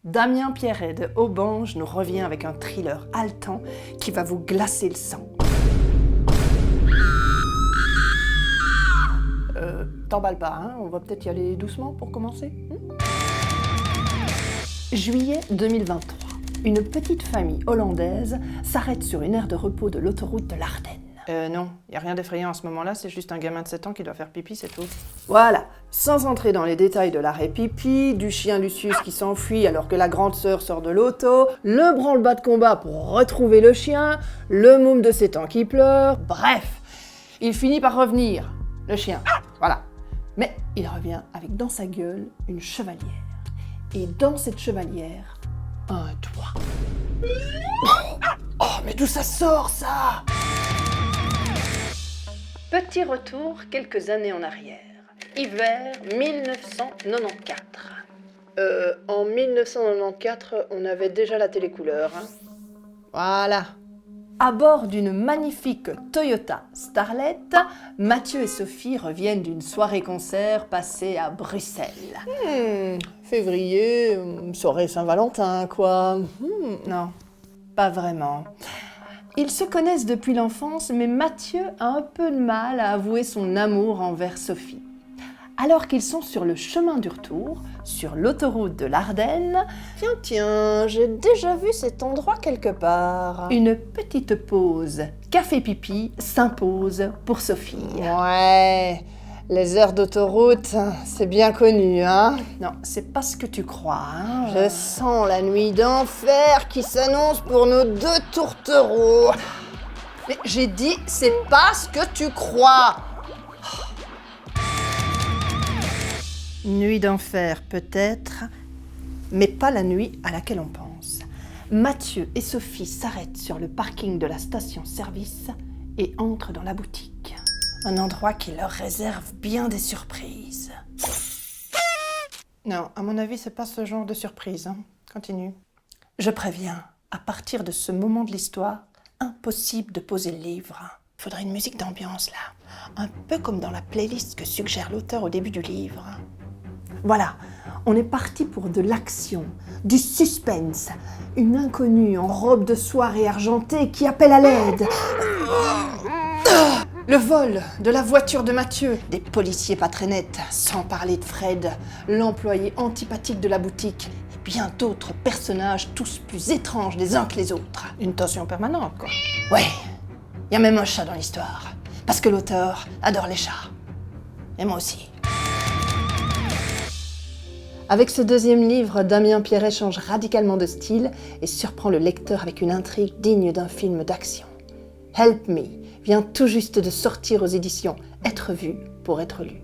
Damien Pierret de Aubange nous revient avec un thriller haletant qui va vous glacer le sang. T'emballe pas, hein, on va peut-être y aller doucement pour commencer. Juillet 2023. Une petite famille hollandaise s'arrête sur une aire de repos de l'autoroute de l'Ardenne. Non, y a rien d'effrayant à ce moment-là, c'est juste un gamin de 7 ans qui doit faire pipi, c'est tout. Voilà, sans entrer dans les détails de l'arrêt pipi, du chien Lucius qui s'enfuit alors que la grande sœur sort de l'auto, le branle-bas de combat pour retrouver le chien, le môme de 7 ans qui pleure, bref, il finit par revenir, le chien, voilà. Mais il revient avec dans sa gueule une chevalière. Et dans cette chevalière, un doigt. Oh, mais d'où ça sort, ça? Petit retour quelques années en arrière. Hiver 1994. En 1994, on avait déjà la télécouleur. Hein. Voilà. À bord d'une magnifique Toyota Starlet, Mathieu et Sophie reviennent d'une soirée-concert passée à Bruxelles. Février, soirée Saint-Valentin, quoi. Non, pas vraiment. Ils se connaissent depuis l'enfance, mais Mathieu a un peu de mal à avouer son amour envers Sophie. Alors qu'ils sont sur le chemin du retour, sur l'autoroute de l'Ardenne, tiens, j'ai déjà vu cet endroit quelque part. Une petite pause café-pipi s'impose pour Sophie. Ouais, les heures d'autoroute, c'est bien connu, hein? Non, c'est pas ce que tu crois, hein? Je sens la nuit d'enfer qui s'annonce pour nos deux tourtereaux. Mais j'ai dit, c'est pas ce que tu crois. Nuit d'enfer peut-être, mais pas la nuit à laquelle on pense. Mathieu et Sophie s'arrêtent sur le parking de la station-service et entrent dans la boutique. Un endroit qui leur réserve bien des surprises. Non, à mon avis, c'est pas ce genre de surprise. Hein. Continue. Je préviens, à partir de ce moment de l'histoire, impossible de poser le livre. Faudrait une musique d'ambiance là, un peu comme dans la playlist que suggère l'auteur au début du livre. Voilà, on est parti pour de l'action, du suspense, une inconnue en robe de soirée argentée qui appelle à l'aide. Le vol de la voiture de Mathieu, des policiers pas très nets, sans parler de Fred, l'employé antipathique de la boutique, et bien d'autres personnages tous plus étranges les uns que les autres. Une tension permanente, quoi. Ouais, il y a même un chat dans l'histoire, parce que l'auteur adore les chats. Et moi aussi. Avec ce deuxième livre, Damien Pierret change radicalement de style et surprend le lecteur avec une intrigue digne d'un film d'action. Help Me vient tout juste de sortir aux éditions Être vu pour être lu.